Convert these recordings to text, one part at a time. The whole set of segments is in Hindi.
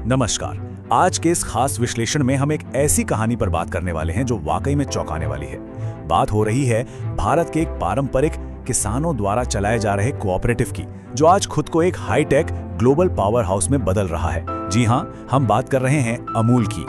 नमस्कार। आज के इस खास विश्लेषण में हम एक ऐसी कहानी पर बात करने वाले हैं जो वाकई में चौंकाने वाली है। बात हो रही है भारत के एक पारंपरिक किसानों द्वारा चलाए जा रहे कोऑपरेटिव की, जो आज खुद को एक हाईटेक ग्लोबल पावर हाउस में बदल रहा है। जी हाँ, हम बात कर रहे हैं अमूल की।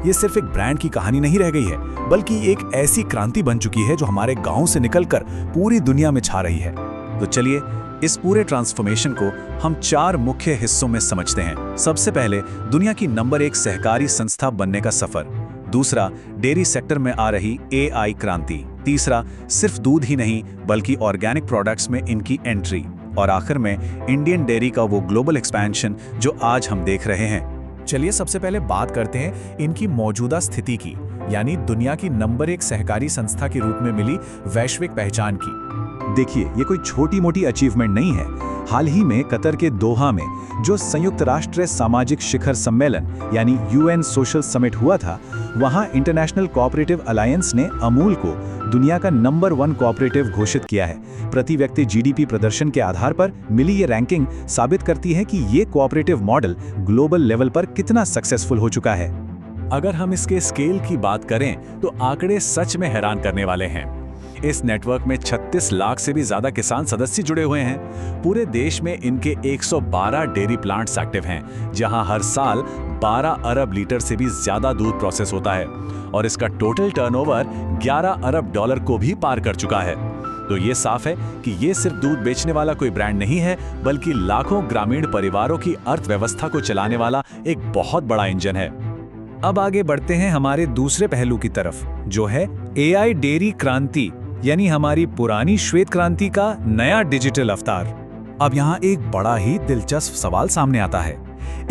ये सिर्फ एक ब्रांड की कहानी नहीं रह गई है, बल्कि एक ऐसी क्रांति बन चुकी है जो हमारे गांव से निकलकर पूरी दुनिया में छा रही है। तो चलिए इस पूरे ट्रांसफॉर्मेशन को हम 4 मुख्य हिस्सों में समझते हैं। सबसे पहले दुनिया की नंबर 1 सहकारी संस्था बनने का सफर। दूसरा, डेयरी सेक्टर में आ रही AI क्रांति। तीसरा, सिर्फ दूध ही नहीं बल्कि ऑर्गेनिक प्रोडक्ट्स में इनकी एंट्री। और आखिर में इंडियन डेयरी का वो ग्लोबल एक्सपेंशन जो आज हम देख रहे हैं। चलिए सबसे पहले बात करते हैं इनकी मौजूदा स्थिति की, यानी दुनिया की नंबर 1 सहकारी संस्था के रूप में मिली वैश्विक पहचान की। देखिए, ये कोई छोटी मोटी अचीवमेंट नहीं है। हाल ही में कतर के दोहा में जो संयुक्त राष्ट्र सामाजिक शिखर सम्मेलन यानी UN सोशल समिट हुआ था, वहां इंटरनेशनल कोऑपरेटिव अलायंस ने अमूल को दुनिया का नंबर 1 कोऑपरेटिव घोषित किया है। प्रति व्यक्ति GDP प्रदर्शन के आधार पर मिली ये रैंकिंग साबित करती है कि ये कोऑपरेटिव मॉडल ग्लोबल लेवल पर कितना सक्सेसफुल हो चुका है। अगर हम इसके स्केल की बात करें तो आंकड़े सच में हैरान करने वाले हैं। इस नेटवर्क में 36 लाख से भी ज्यादा किसान सदस्य जुड़े हुए हैं। पूरे देश में इनके 112 डेयरी प्लांट्स एक्टिव हैं, जहां हर साल 12 अरब लीटर से भी ज्यादा दूध प्रोसेस होता है और इसका टोटल टर्नओवर 11 अरब डॉलर को भी पार कर चुका है। तो ये साफ है कि ये सिर्फ दूध बेचने वाला कोई ब्रांड नहीं है, बल्कि लाखों ग्रामीण परिवारों की अर्थव्यवस्था को चलाने वाला एक बहुत बड़ा इंजन है। अब आगे बढ़ते हैं हमारे दूसरे पहलू की तरफ, जो है AI डेयरी क्रांति, यानी हमारी पुरानी श्वेत क्रांति का नया डिजिटल अवतार। अब यहाँ एक बड़ा ही दिलचस्प सवाल सामने आता है।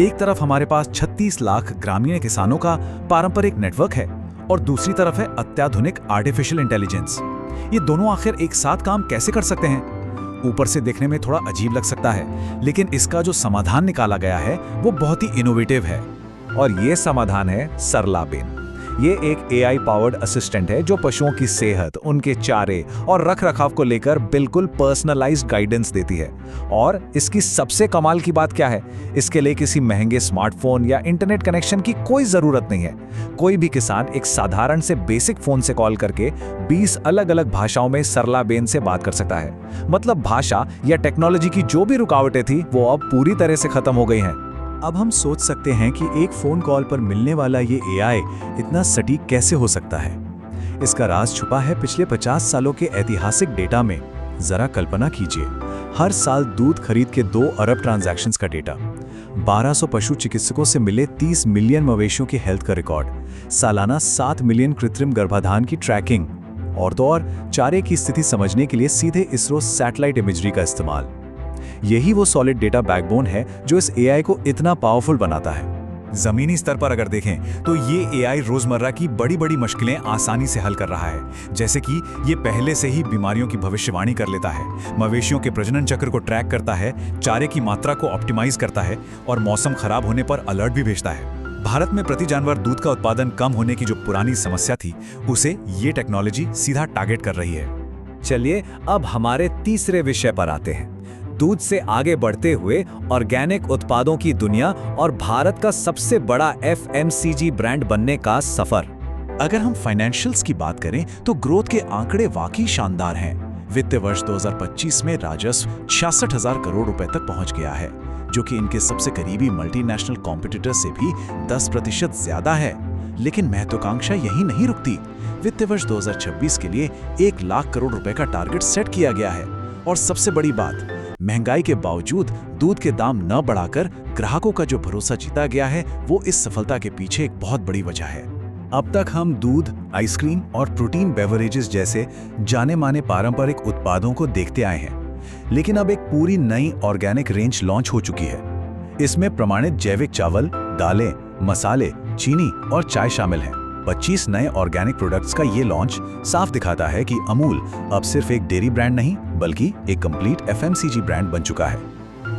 एक तरफ हमारे पास 36 लाख ग्रामीण किसानों का पारंपरिक नेटवर्क है और दूसरी तरफ है अत्याधुनिक आर्टिफिशियल इंटेलिजेंस। ये दोनों आखिर एक साथ काम कैसे कर सकते हैं? ऊपर से देखने में थोड़ा अजीब लग सकता है, लेकिन इसका जो समाधान निकाला गया है वो बहुत ही इनोवेटिव है। और ये समाधान है सरलाबेन। ये एक AI पावर्ड असिस्टेंट है जो पशुओं की सेहत, उनके चारे और रखरखाव को लेकर बिल्कुल पर्सनलाइज्ड गाइडेंस देती है। और इसकी सबसे कमाल की बात क्या है? इसके लिए किसी महंगे स्मार्टफोन या इंटरनेट कनेक्शन की कोई जरूरत नहीं है। कोई भी किसान एक साधारण से बेसिक फोन से कॉल करके 20 अलग-अलग भाषाओं में सरलाबेन से बात कर सकता है। मतलब भाषा या टेक्नोलॉजी की जो भी रुकावटें थी वो अब पूरी तरह से खत्म हो गई हैं। अब हम सोच सकते हैं कि एक फोन कॉल पर मिलने वाला ये AI इतना सटीक कैसे हो सकता है? इसका राज छुपा है पिछले 50 सालों के ऐतिहासिक डेटा में। जरा कल्पना कीजिए, हर साल दूध खरीद के 2 अरब ट्रांजैक्शंस का डेटा, 1200 पशु चिकित्सकों से मिले 30 मिलियन मवेशियों की हेल्थ का रिकॉर्ड, सालाना 7 मिलियन कृत्रिम गर्भाधान की ट्रैकिंग, और तो और चारे की स्थिति समझने के लिए सीधे इसरो सैटेलाइट इमेजरी का इस्तेमाल। यही वो सॉलिड डेटा बैकबोन है जो इस AI को इतना पावरफुल बनाता है। जमीनी स्तर पर अगर देखें तो ये AI रोजमर्रा की बड़ी बड़ी मुश्किलें आसानी से हल कर रहा है। जैसे कि ये पहले से ही बीमारियों की भविष्यवाणी कर लेता है, मवेशियों के प्रजनन चक्र को ट्रैक करता है, चारे की मात्रा को ऑप्टिमाइज करता है और मौसम खराब होने पर अलर्ट भी भेजता है। भारत में प्रति जानवर दूध का उत्पादन कम होने की जो पुरानी समस्या थी, उसे ये टेक्नोलॉजी सीधा टारगेट कर रही है। चलिए अब हमारे तीसरे विषय पर आते हैं। दूध से आगे बढ़ते हुए ऑर्गेनिक उत्पादों की दुनिया और भारत का सबसे बड़ा FMCG ब्रांड बनने का सफर। अगर हम फाइनेंशियल्स की बात करें तो ग्रोथ के आंकड़े वाकई शानदार हैं। वित्त वर्ष 2025 में राजस्व 66,000 करोड़ रुपए तक पहुंच गया है, जो कि इनके सबसे करीबी मल्टीनेशनल कॉम्पिटिटर से भी 10% ज्यादा है। लेकिन महत्वाकांक्षा यही नहीं रुकती। वित्त वर्ष 2026 के लिए 1 लाख करोड़ रुपए का टारगेट सेट किया गया है। और सबसे बड़ी बात, महंगाई के बावजूद दूध के दाम न बढ़ाकर ग्राहकों का जो भरोसा जीता गया है, वो इस सफलता के पीछे एक बहुत बड़ी वजह है। अब तक हम दूध, आइसक्रीम और प्रोटीन बेवरेजेस जैसे जाने माने पारंपरिक उत्पादों को देखते आए हैं, लेकिन अब एक पूरी नई ऑर्गेनिक रेंज लॉन्च हो चुकी है। इसमें प्रमाणित जैविक चावल, दालें, मसाले, चीनी और चाय शामिल हैं। 25 नए ऑर्गेनिक प्रोडक्ट्स का ये लॉन्च साफ दिखाता है कि अमूल अब सिर्फ एक डेयरी ब्रांड नहीं बल्कि एक कंप्लीट FMCG ब्रांड बन चुका है।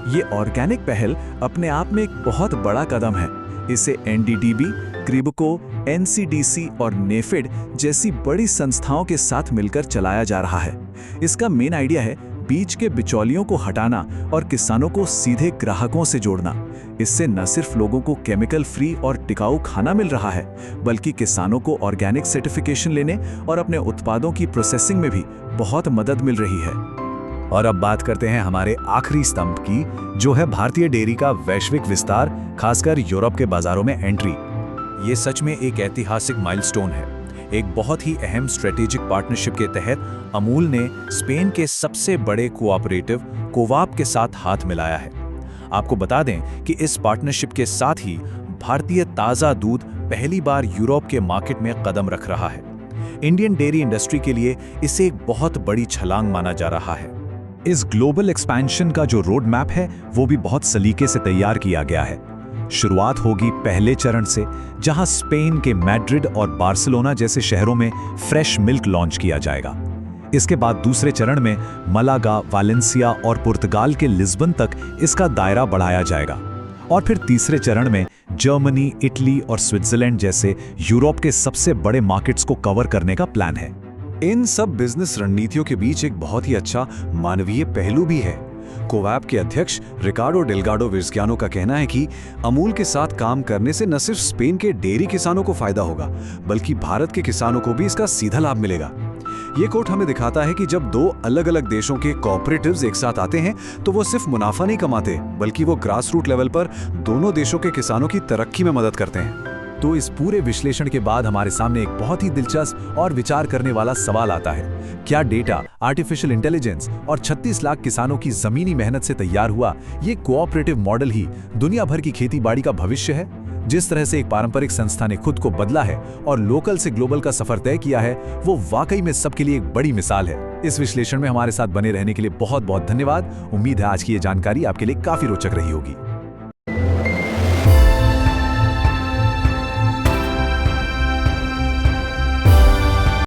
ये ऑर्गेनिक पहल अपने आप में एक बहुत बड़ा कदम है। इसे NDDB, क्रिबको, NCDC और नेफेड जैसी बड़ी संस्थाओं के साथ मिलकर चलाया जा रहा है। इसका मेन आइडिया है बीच के बिचौलियों को हटाना और किसानों को सीधे ग्राहकों से जोड़ना। इससे न सिर्फ लोगों को केमिकल फ्री और टिकाऊ खाना मिल रहा है, बल्कि किसानों को ऑर्गेनिक सर्टिफिकेशन लेने और अपने उत्पादों की प्रोसेसिंग में भी बहुत मदद मिल रही है। और अब बात करते हैं हमारे आखिरी स्तंभ की, जो है भारतीय डेयरी का वैश्विक विस्तार, खासकर यूरोप के बाजारों में एंट्री। ये सच में एक ऐतिहासिक माइलस्टोन है। एक बहुत ही अहम स्ट्रेटेजिक पार्टनरशिप के तहत अमूल ने स्पेन के सबसे बड़े कोऑपरेटिव कोवाप के साथ हाथ मिलाया है। आपको बता दें कि इस पार्टनरशिप के साथ ही भारतीय ताज़ा दूध पहली बार यूरोप के मार्केट में कदम रख रहा है। इंडियन डेयरी इंडस्ट्री के लिए इसे एक बहुत बड़ी छलांग माना जा रहा है। इस ग्लोबल एक्सपेंशन का जो रोड मैप है वो भी बहुत सलीके से तैयार किया गया है। शुरुआत होगी पहले चरण से, जहां स्पेन के मैड्रिड और बार्सिलोना जैसे शहरों में फ्रेश मिल्क लॉन्च किया जाएगा। इसके बाद दूसरे चरण में मलागा, वालेंसिया और पुर्तगाल के लिस्बन तक इसका दायरा बढ़ाया जाएगा। और फिर तीसरे चरण में जर्मनी, इटली और स्विट्जरलैंड जैसे यूरोप के सबसे बड़े मार्केट्स को कवर करने का प्लान है। इन सब बिजनेस रणनीतियों के बीच एक बहुत ही अच्छा मानवीय पहलू भी है। कोवैप के अध्यक्ष रिकार्डो डेल्गाडो विज़्क्यानो का कहना है कि अमूल के साथ काम करने से न सिर्फ स्पेन के डेयरी किसानों को फायदा होगा, बल्कि भारत के किसानों को भी इसका सीधा लाभ मिलेगा। ये कोट हमें दिखाता है कि जब दो अलग अलग देशों के कोऑपरेटिव्स एक साथ आते हैं तो वो सिर्फ मुनाफा नहीं कमाते, बल्कि वो ग्रास रूट लेवल पर दोनों देशों के किसानों की तरक्की में मदद करते हैं। तो इस पूरे विश्लेषण के बाद हमारे सामने एक बहुत ही दिलचस्प और विचार करने वाला सवाल आता है। क्या डेटा, आर्टिफिशियल इंटेलिजेंस और 36 लाख किसानों की जमीनी मेहनत से तैयार हुआ ये कोऑपरेटिव मॉडल ही दुनिया भर की खेतीबाड़ी का भविष्य है? जिस तरह से एक पारंपरिक संस्था ने खुद को बदला है और लोकल से ग्लोबल का सफर तय किया है, वो वाकई में सबके लिए एक बड़ी मिसाल है। इस विश्लेषण में हमारे साथ बने रहने के लिए बहुत बहुत धन्यवाद। उम्मीद है आज की ये जानकारी आपके लिए काफी रोचक रही होगी।